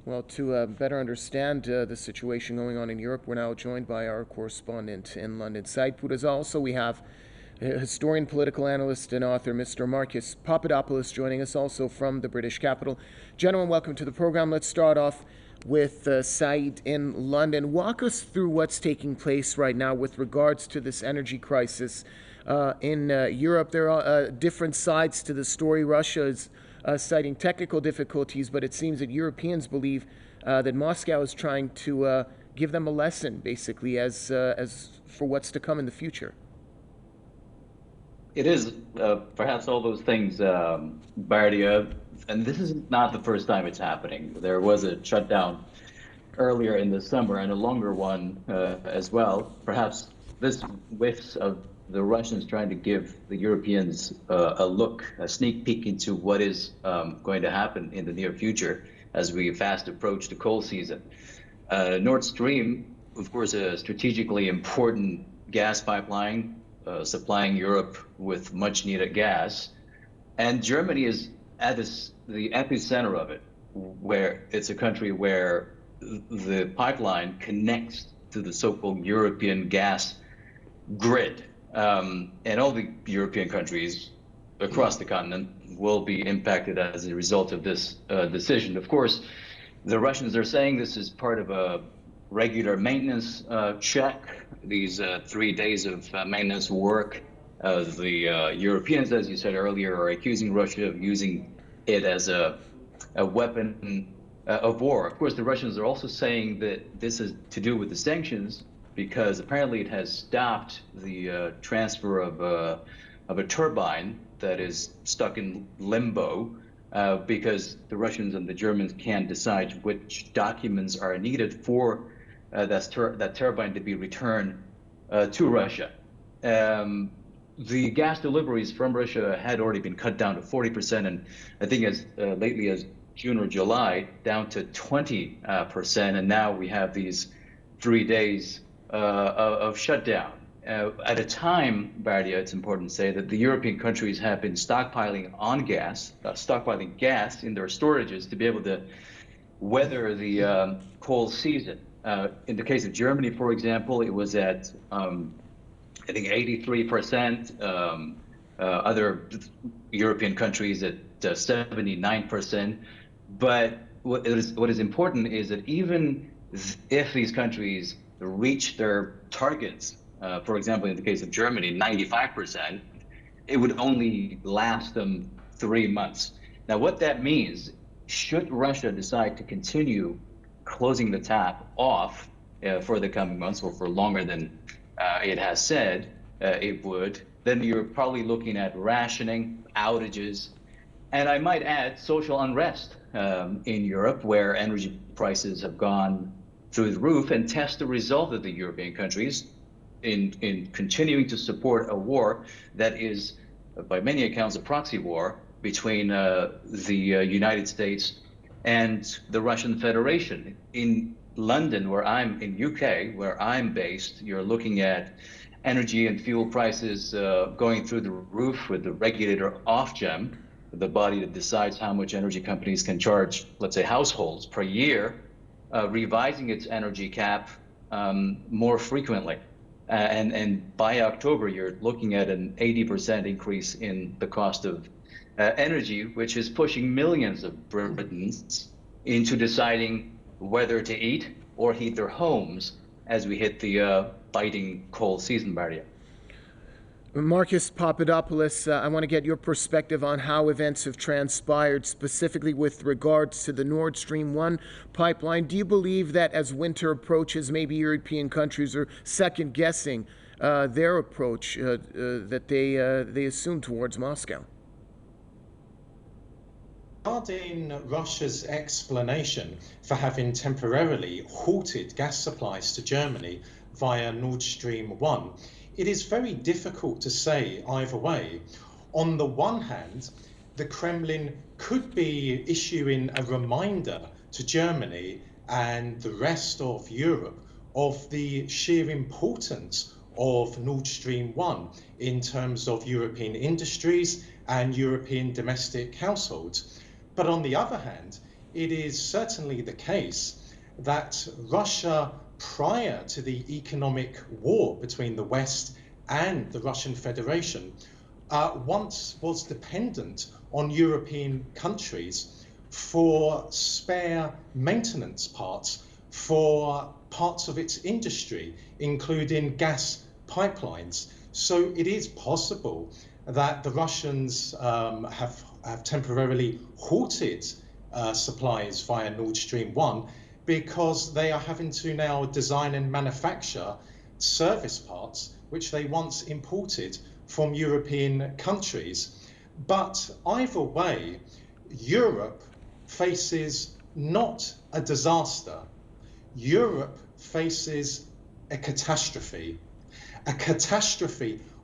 Well, to better understand the situation going on in Europe, we're now joined by our correspondent in London, Said Pudas. Also, we have historian, political analyst, and author Mr. Marcus Papadopoulos joining us also from the British capital. Gentlemen, welcome to the program. Let's start off with Said in London. Walk us through what's taking place right now with regards to this energy crisis in Europe. There are different sides to the story. Russia is citing technical difficulties, but it seems that Europeans believe that Moscow is trying to give them a lesson, basically, as for what's to come in the future. It is perhaps all those things, Bardia, and this is not the first time it's happening. There was a shutdown earlier in the summer and a longer one as well. Perhaps this whiffs of the Russians trying to give the Europeans a look, a sneak peek into what is going to happen in the near future as we fast approach the cold season. Nord Stream, of course, a strategically important gas pipeline supplying Europe with much needed gas. And Germany is at the epicenter of it, where it's a country where the pipeline connects to the so-called European gas grid. And all the European countries across the continent will be impacted as a result of this decision. Of course, the Russians are saying this is part of a regular maintenance check, these 3 days of maintenance work. The Europeans, as you said earlier, are accusing Russia of using it as a weapon of war. Of course, the Russians are also saying that this is to do with the sanctions because apparently it has stopped the transfer of a turbine that is stuck in limbo because the Russians and the Germans can't decide which documents are needed for that turbine to be returned to Russia. The gas deliveries from Russia had already been cut down to 40%, and I think as lately as June or July, down to 20%, and now we have these 3 days of shutdown. At a time, Bardia, it's important to say that the European countries have been stockpiling gas in their storages to be able to weather the cold season. In the case of Germany, for example, it was at I think 83%. Other European countries at 79%. But what is important is that even if these countries reach their targets, for example, in the case of Germany, 95%, it would only last them 3 months. Now, what that means, should Russia decide to continue closing the tap off for the coming months or for longer than it has said it would, then you're probably looking at rationing, outages, and I might add social unrest in Europe, where energy prices have gone through the roof, and test the resolve of the European countries in continuing to support a war that is, by many accounts, a proxy war between the United States and the Russian Federation. In London, in UK, where I'm based, you're looking at energy and fuel prices going through the roof with the regulator Ofgem, the body that decides how much energy companies can charge, let's say, households per year, revising its energy cap more frequently. And by October, you're looking at an 80% increase in the cost of energy, which is pushing millions of Britons into deciding whether to eat or heat their homes as we hit the biting cold season, Bardia. Marcus Papadopoulos, I want to get your perspective on how events have transpired, specifically with regards to the Nord Stream 1 pipeline. Do you believe that as winter approaches, maybe European countries are second-guessing their approach that they assume towards Moscow? Regarding Russia's explanation for having temporarily halted gas supplies to Germany via Nord Stream 1, it is very difficult to say either way. On the one hand, the Kremlin could be issuing a reminder to Germany and the rest of Europe of the sheer importance of Nord Stream 1 in terms of European industries and European domestic households. But on the other hand, it is certainly the case that Russia, prior to the economic war between the West and the Russian Federation, once was dependent on European countries for spare maintenance parts for parts of its industry, including gas pipelines. So it is possible that the Russians have temporarily halted supplies via Nord Stream 1 because they are having to now design and manufacture service parts which they once imported from European countries. But either way, Europe faces not a disaster. Europe faces a catastrophe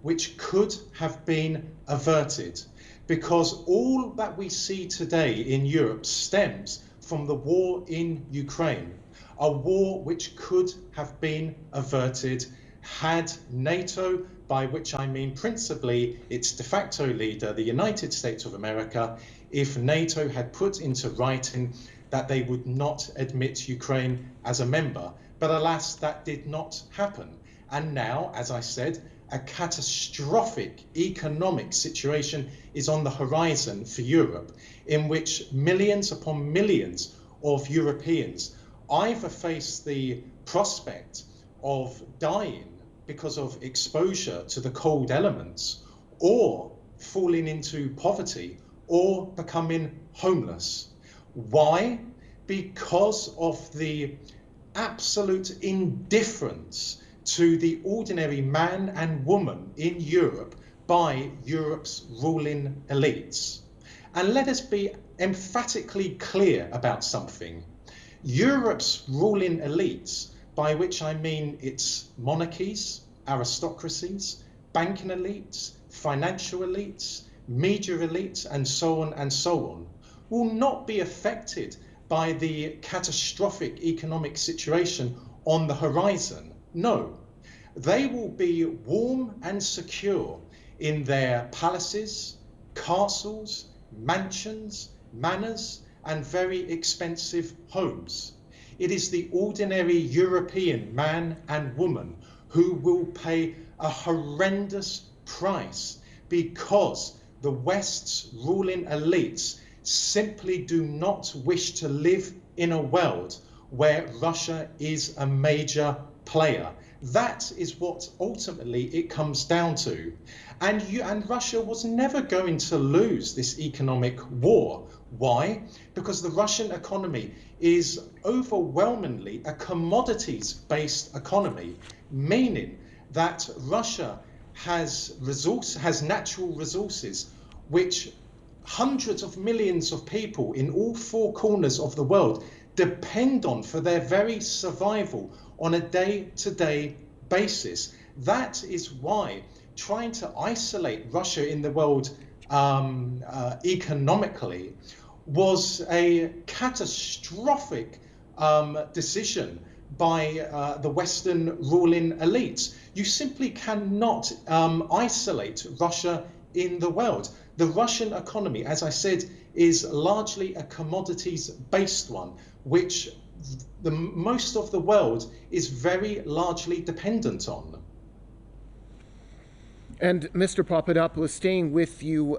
which could have been averted, because all that we see today in Europe stems from the war in Ukraine, a war which could have been averted had NATO, by which I mean principally its de facto leader, the United States of America, if NATO had put into writing that they would not admit Ukraine as a member. But alas, that did not happen. And now, as I said, a catastrophic economic situation is on the horizon for Europe, in which millions upon millions of Europeans either face the prospect of dying because of exposure to the cold elements, or falling into poverty, or becoming homeless. Why? Because of the absolute indifference to the ordinary man and woman in Europe by Europe's ruling elites. And let us be emphatically clear about something. Europe's ruling elites, by which I mean its monarchies, aristocracies, banking elites, financial elites, media elites, and so on, will not be affected by the catastrophic economic situation on the horizon. No, they will be warm and secure in their palaces, castles, mansions, manors, and very expensive homes. It is the ordinary European man and woman who will pay a horrendous price because the West's ruling elites simply do not wish to live in a world where Russia is a major player. That is what ultimately it comes down to. And Russia was never going to lose this economic war. Why? Because the Russian economy is overwhelmingly a commodities-based economy, meaning that Russia has natural resources which hundreds of millions of people in all four corners of the world depend on for their very survival on a day-to-day basis. That is why trying to isolate Russia in the world economically was a catastrophic decision by the Western ruling elites. You simply cannot isolate Russia in the world. The Russian economy, as I said, is largely a commodities-based one, which most of the world is very largely dependent on. And Mr. Papadopoulos, staying with you,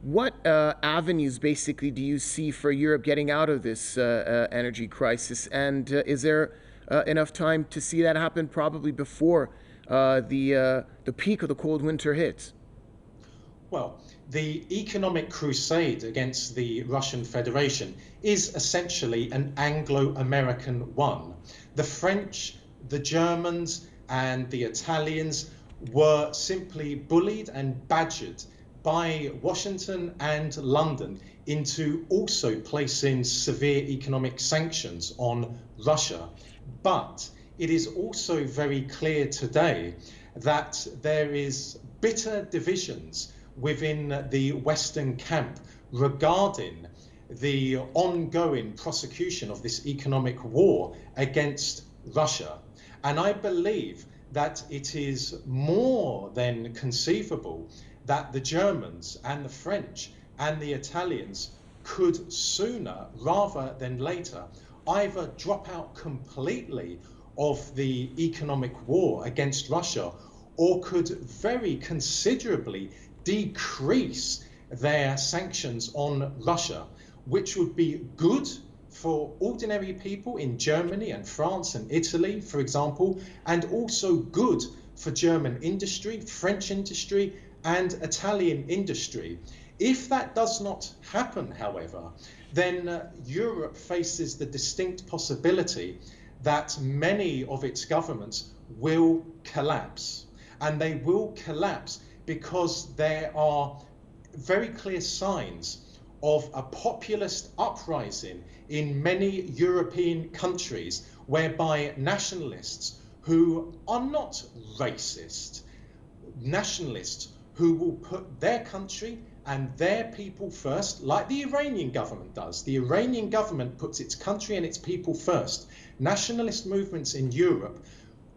what avenues basically do you see for Europe getting out of this energy crisis? And is there enough time to see that happen probably before the peak of the cold winter hits? Well, the economic crusade against the Russian Federation is essentially an Anglo-American one. The French, the Germans, and the Italians were simply bullied and badgered by Washington and London into also placing severe economic sanctions on Russia. But it is also very clear today that there is bitter divisions within the Western camp regarding the ongoing prosecution of this economic war against Russia. And I believe that it is more than conceivable that the Germans and the French and the Italians could sooner rather than later either drop out completely of the economic war against Russia, or could very considerably decrease their sanctions on Russia, which would be good for ordinary people in Germany and France and Italy, for example, and also good for German industry, French industry, and Italian industry. If that does not happen, however, then Europe faces the distinct possibility that many of its governments will collapse. And they will collapse because there are very clear signs of a populist uprising in many European countries, whereby nationalists who are not racist, nationalists who will put their country and their people first, like the Iranian government does. The Iranian government puts its country and its people first. Nationalist movements in Europe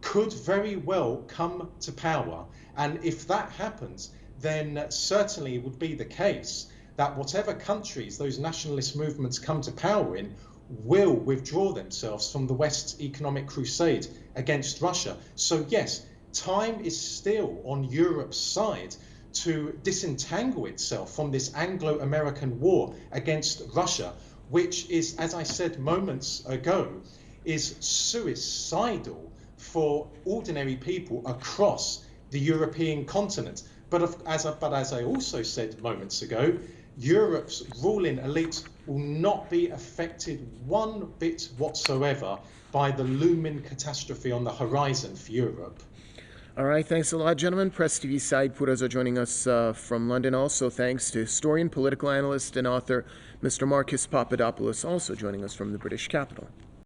could very well come to power. And if that happens, then certainly it would be the case that whatever countries those nationalist movements come to power in will withdraw themselves from the West's economic crusade against Russia. So yes, time is still on Europe's side to disentangle itself from this Anglo-American war against Russia, which is, as I said moments ago, is suicidal for ordinary people across the European continent. But as I also said moments ago, Europe's ruling elite will not be affected one bit whatsoever by the looming catastrophe on the horizon for Europe. All right, thanks a lot, gentlemen. Press TV Side Puras are joining us from London. Also, thanks to historian, political analyst, and author Mr. Marcus Papadopoulos, also joining us from the British capital.